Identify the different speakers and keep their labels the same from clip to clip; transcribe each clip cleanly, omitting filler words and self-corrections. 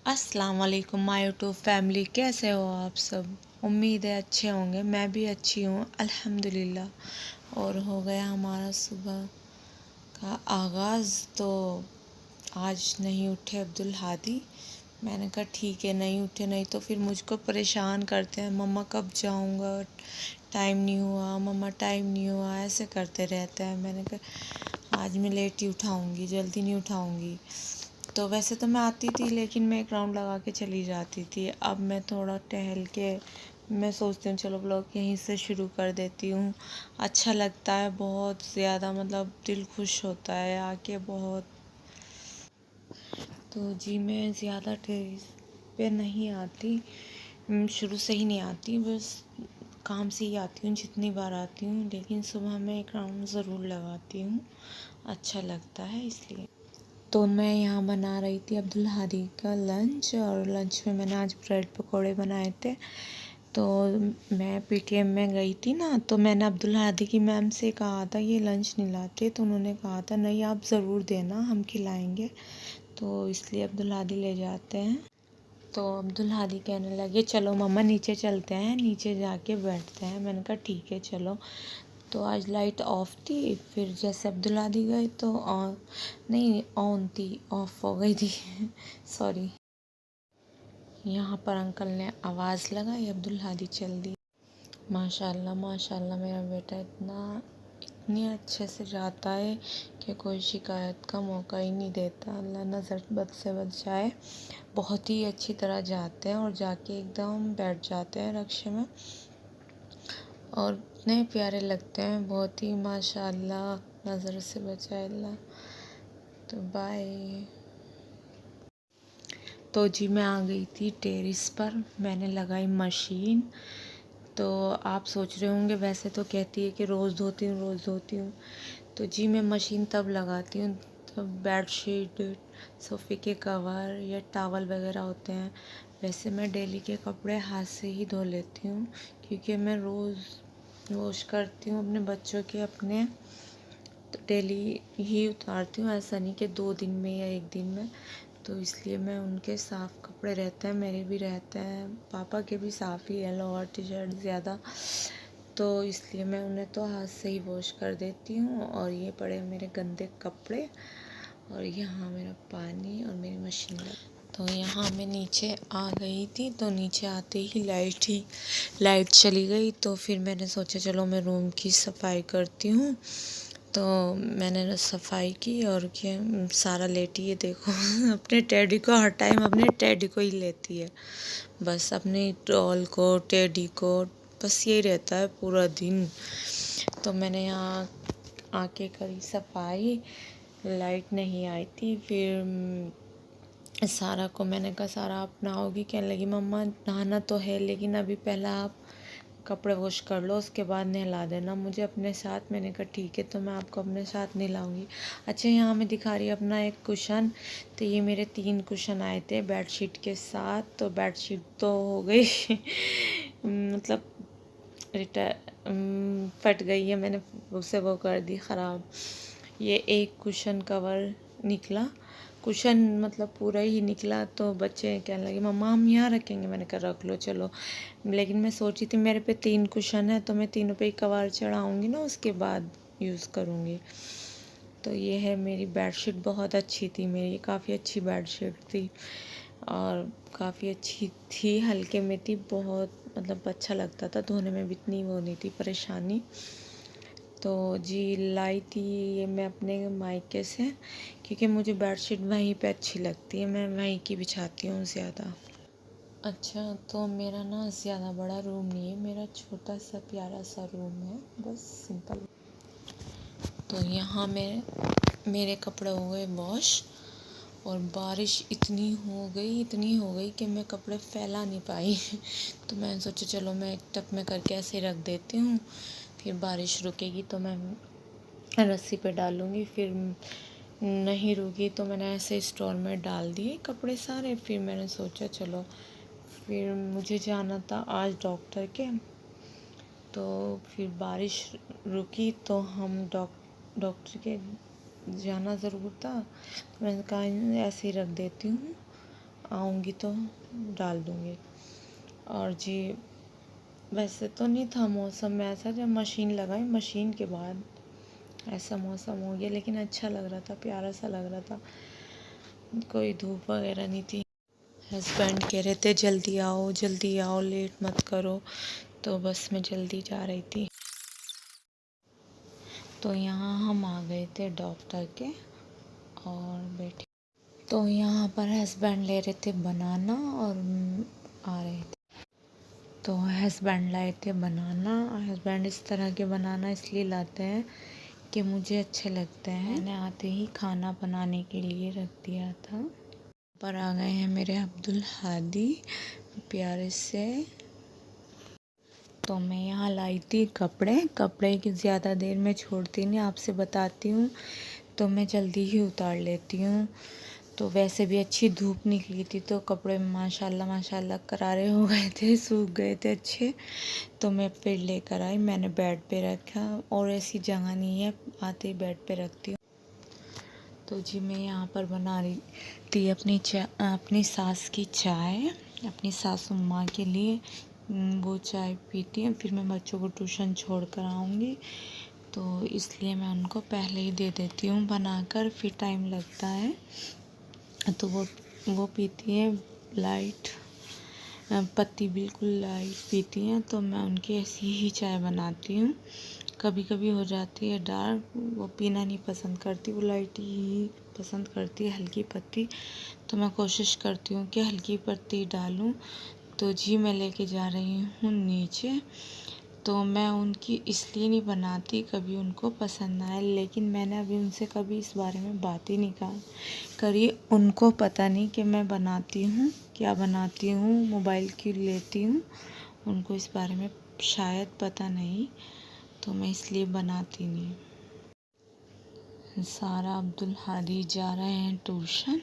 Speaker 1: अस्सलाम वालेकुम my YouTube family, कैसे हो आप सब। उम्मीद है अच्छे होंगे। मैं भी अच्छी हूँ अल्हम्दुलिल्लाह। और हो गया हमारा सुबह का आगाज़। तो आज नहीं उठे अब्दुल हादी। मैंने कहा ठीक है, नहीं उठे, नहीं तो फिर मुझको परेशान करते हैं, मम्मा कब जाऊँगा, टाइम नहीं हुआ, मम्मा टाइम नहीं हुआ, ऐसे करते रहते हैं। मैंने कहा आज मैं लेट ही उठाऊँगी, जल्दी नहीं उठाऊँगी। तो वैसे तो मैं आती थी, लेकिन मैं एक राउंड लगा के चली जाती थी। अब मैं थोड़ा टहल के मैं सोचती हूँ चलो ब्लॉग यहीं से शुरू कर देती हूँ। अच्छा लगता है बहुत ज़्यादा, मतलब दिल खुश होता है आके बहुत। तो जी मैं ज़्यादा टेरेस पे नहीं आती, शुरू से ही नहीं आती, बस काम से ही आती हूँ जितनी बार आती हूँ। लेकिन सुबह मैं एक राउंड ज़रूर लगाती हूँ, अच्छा लगता है इसलिए। तो मैं यहाँ बना रही थी अब्दुल हादी का लंच, और लंच में मैंने आज ब्रेड पकोड़े बनाए थे। तो मैं पीटीएम में गई थी ना, तो मैंने अब्दुल हादी की मैम से कहा था ये लंच नहीं लाते, तो उन्होंने कहा था नहीं आप ज़रूर देना, हम खिलाएंगे। तो इसलिए अब्दुल हादी ले जाते हैं। तो अब्दुल हादी कहने लगे चलो मम्मा नीचे चलते हैं, नीचे जाके बैठते हैं। मैंने कहा ठीक है चलो। तो आज लाइट ऑफ थी, फिर जैसे अब्दुल हादी गए तो ऑन नहीं, ऑन थी, ऑफ हो गई थी सॉरी। यहाँ पर अंकल ने आवाज़ लगाई, अब्दुल हादी चल दी। माशाल्लाह माशाल्लाह, मेरा बेटा इतनी अच्छे से जाता है कि कोई शिकायत का मौका ही नहीं देता। अल्लाह नज़र बद से बचाए। बहुत ही अच्छी तरह जाते हैं और जाके एकदम बैठ जाते हैं रक्शे में, और इतने प्यारे लगते हैं, बहुत ही माशाल्लाह, नज़र से बचाए अल्लाह। तो बाय। तो जी मैं आ गई थी टेरेस पर, मैंने लगाई मशीन। तो आप सोच रहे होंगे वैसे तो कहती है कि रोज़ धोती हूँ रोज़ धोती हूँ। तो जी मैं मशीन तब लगाती हूँ तब बेडशीट, सोफ़े के कवर या टॉवल वगैरह होते हैं। वैसे मैं डेली के कपड़े हाथ से ही धो लेती हूँ, क्योंकि मैं रोज़ वॉश करती हूँ अपने बच्चों के, अपने तो डेली ही उतारती हूँ, ऐसा नहीं कि 2 दिन में या 1 दिन में। तो इसलिए मैं उनके साफ़ कपड़े रहते हैं, मेरे भी रहते हैं, पापा के भी साफ़ ही है, लोअर टी शर्ट ज़्यादा। तो इसलिए मैं उन्हें तो हाथ से ही वॉश कर देती हूँ। और ये पड़े मेरे गंदे कपड़े, और यहाँ मेरा पानी और मेरी मशीन लगी। तो यहाँ मैं नीचे आ गई थी, तो नीचे आते ही लाइट चली गई। तो फिर मैंने सोचा चलो मैं रूम की सफाई करती हूँ। तो मैंने सफाई की, और क्या सारा लेटी है देखो अपने टेडी को, हर टाइम अपने टेडी को ही लेती है, बस अपनी डॉल को, टेडी को, बस यही रहता है पूरा दिन। तो मैंने यहाँ आके करी सफाई, लाइट नहीं आई थी। फिर सारा को मैंने कहा सारा आप नहाओगी, कहने लगी मम्मा नहाना तो है, लेकिन अभी पहला आप कपड़े वॉश कर लो, उसके बाद नहला देना मुझे अपने साथ। मैंने कहा ठीक है, तो मैं आपको अपने साथ नहलाऊँगी। अच्छा यहाँ मैं दिखा रही हूँ अपना एक कुशन। तो ये मेरे 3 कुशन आए थे बेडशीट के साथ। तो बेडशीट तो हो गई मतलब फट गई है, मैंने उसे वो कर दी ख़राब। ये एक कुशन कवर निकला, कुशन मतलब पूरा ही निकला। तो बच्चे कहने लगे मम्मा हम यहाँ रखेंगे, मैंने कहा रख लो चलो। लेकिन मैं सोची थी मेरे पे 3 कुशन है, तो मैं तीनों पे ही कवर चढ़ाऊँगी ना, उसके बाद यूज़ करूँगी। तो ये है मेरी बेडशीट, बहुत अच्छी थी मेरी, काफ़ी अच्छी बेडशीट थी और काफ़ी अच्छी थी, हल्के में थी बहुत, मतलब अच्छा लगता था धोने में भी, इतनी वो नहीं थी परेशानी। तो जी लाई थी ये मैं अपने मायके से, क्योंकि मुझे बेडशीट वहीं पे अच्छी लगती है, मैं वहीं की बिछाती हूँ ज़्यादा। अच्छा तो मेरा ना ज़्यादा बड़ा रूम नहीं है, मेरा छोटा सा प्यारा सा रूम है, बस सिंपल। तो यहाँ मेरे कपड़े हो गए वॉश, और बारिश इतनी हो गई कि मैं कपड़े फैला नहीं पाई तो मैंने सोचा चलो मैं एक टब में करके ऐसे रख देती हूँ, फिर बारिश रुकेगी तो मैं रस्सी पे डालूँगी, फिर नहीं रुकी तो मैंने ऐसे स्टोर में डाल दिए कपड़े सारे। फिर मैंने सोचा चलो, फिर मुझे जाना था आज डॉक्टर के, तो फिर बारिश रुकी तो हम डॉक्टर के जाना ज़रूर था। तो मैंने कहा ऐसे ही रख देती हूँ, आऊँगी तो डाल दूँगी। और जी वैसे तो नहीं था मौसम में ऐसा, जब मशीन लगाई मशीन के बाद ऐसा मौसम हो गया, लेकिन अच्छा लग रहा था, प्यारा सा लग रहा था, कोई धूप वगैरह नहीं थी। हस्बैंड कह रहे थे जल्दी आओ, लेट मत करो, तो बस मैं जल्दी जा रही थी। तो यहाँ हम आ गए थे डॉक्टर के और बैठे, तो यहाँ पर हस्बैंड ले रहे थे बनाना और आ रहे थे। तो हस्बैंड लाए थे बनाना। हस्बैंड इस तरह के बनाना इसलिए लाते हैं कि मुझे अच्छे लगते हैं। मैंने आते ही खाना बनाने के लिए रख दिया था। पर आ गए हैं मेरे अब्दुल हादी प्यारे से। तो मैं यहाँ लाई थी कपड़े की ज़्यादा देर में छोड़ती नहीं, आपसे बताती हूँ तो मैं जल्दी ही उतार लेती हूँ। तो वैसे भी अच्छी धूप निकली थी तो कपड़े माशाल्लाह करारे हो गए थे, सूख गए थे अच्छे। तो मैं फिर लेकर आई, मैंने बेड पे रखा और ऐसी जगह नहीं है, आते ही बेड पे रखती हूँ। तो जी मैं यहाँ पर बना रही थी अपनी सास की चाय, अपनी सासू माँ के लिए। वो चाय पीती हैं, फिर मैं बच्चों को ट्यूशन छोड़ कर आऊँगी, तो इसलिए मैं उनको पहले ही दे देती हूँ बनाकर, फिर टाइम लगता है। तो वो पीती हैं लाइट, पत्ती बिल्कुल लाइट पीती हैं, तो मैं उनकी ऐसी ही चाय बनाती हूँ। कभी कभी हो जाती है डार्क, वो पीना नहीं पसंद करती, वो लाइट ही पसंद करती है, हल्की पत्ती। तो मैं कोशिश करती हूँ कि हल्की पत्ती डालूँ। तो जी मैं लेके जा रही हूँ नीचे। तो मैं उनकी इसलिए नहीं बनाती, कभी उनको पसंद ना आए, लेकिन मैंने अभी उनसे कभी इस बारे में बात ही नहीं करी। उनको पता नहीं कि मैं बनाती हूँ, क्या बनाती हूँ, मोबाइल क्यों लेती हूँ, उनको इस बारे में शायद पता नहीं, तो मैं इसलिए बनाती नहीं। सारा अब्दुल हादी जा रहे हैं ट्यूशन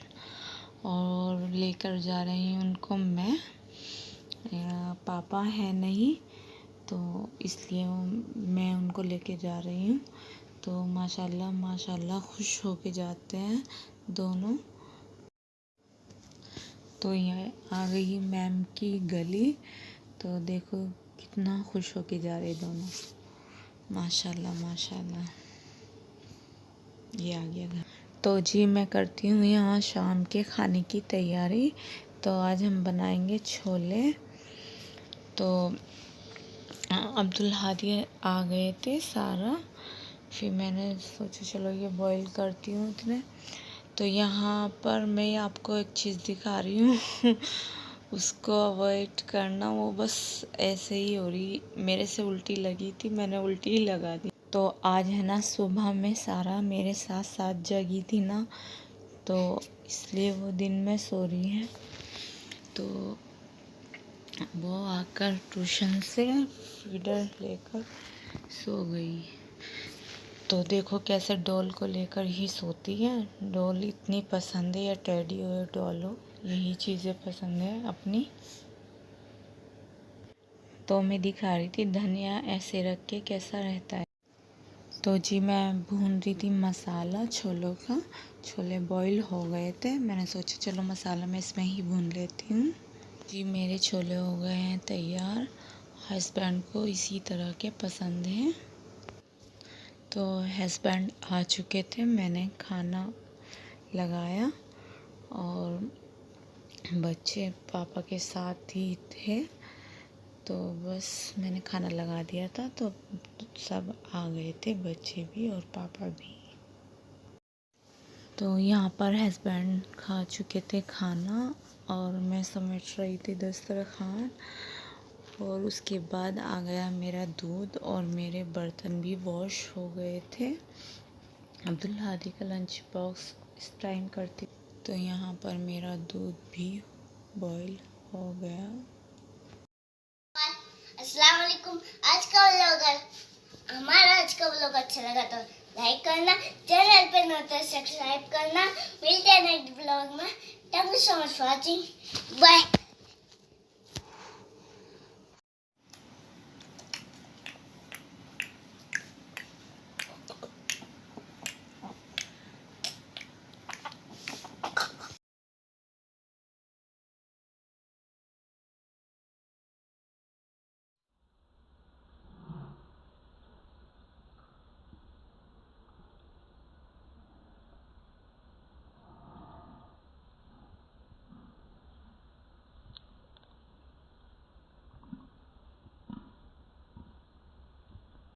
Speaker 1: और लेकर जा रही हूँ उनको मैं। पापा है नहीं, तो इसलिए मैं उनको लेके जा रही हूँ। तो माशाल्लाह खुश होके जाते हैं दोनों। तो ये आ गई मैम की गली, तो देखो कितना खुश होके जा रहे दोनों, माशाल्लाह। ये आ गया घर। तो जी मैं करती हूँ यहाँ शाम के खाने की तैयारी। तो आज हम बनाएंगे छोले। तो अब्दुल हादी आ गए थे सारा, फिर मैंने सोचा चलो ये बॉईल करती हूँ इतने। तो यहाँ पर मैं आपको एक चीज़ दिखा रही हूँ उसको अवॉइड करना, वो बस ऐसे ही हो रही, मेरे से उल्टी लगी थी, मैंने उल्टी ही लगा दी। तो आज है ना सुबह में सारा मेरे साथ जगी थी ना, तो इसलिए वो दिन में सो रही है। तो वो आकर ट्यूशन से फीडर लेकर सो गई। तो देखो कैसे डॉल को लेकर ही सोती है। डॉल इतनी पसंद है, या टेडी हो या डॉल हो, यही चीज़ें पसंद है अपनी। तो मैं दिखा रही थी धनिया ऐसे रख के कैसा रहता है। तो जी मैं भून रही थी मसाला छोलों का, छोले बॉईल हो गए थे, मैंने सोचा चलो मसाला मैं इसमें ही भून लेती हूँ। जी मेरे छोले हो गए हैं तैयार, हस्बैंड को इसी तरह के पसंद हैं। तो हस्बैंड आ चुके थे, मैंने खाना लगाया और बच्चे पापा के साथ ही थे, तो बस मैंने खाना लगा दिया था, तो सब आ गए थे, बच्चे भी और पापा भी। तो यहाँ पर हस्बैंड खा चुके थे खाना और मैं समेट रही थी दस्तरखान। और उसके बाद आ गया मेरा दूध और मेरे बर्तन भी वॉश हो गए थे। अब्दुल हादी का लंच बॉक्स इस टाइम करती। तो यहाँ पर मेरा दूध भी बॉईल हो गया।
Speaker 2: अस्सलाम वालेकुम। हमारा आज का व्लॉग अच्छा लगा तो लाइक करना, चैनल पे नए तो सब्सक्राइब करना। मिलते हैं नेक्स्ट व्लॉग में। Thank you so much for watching. Bye.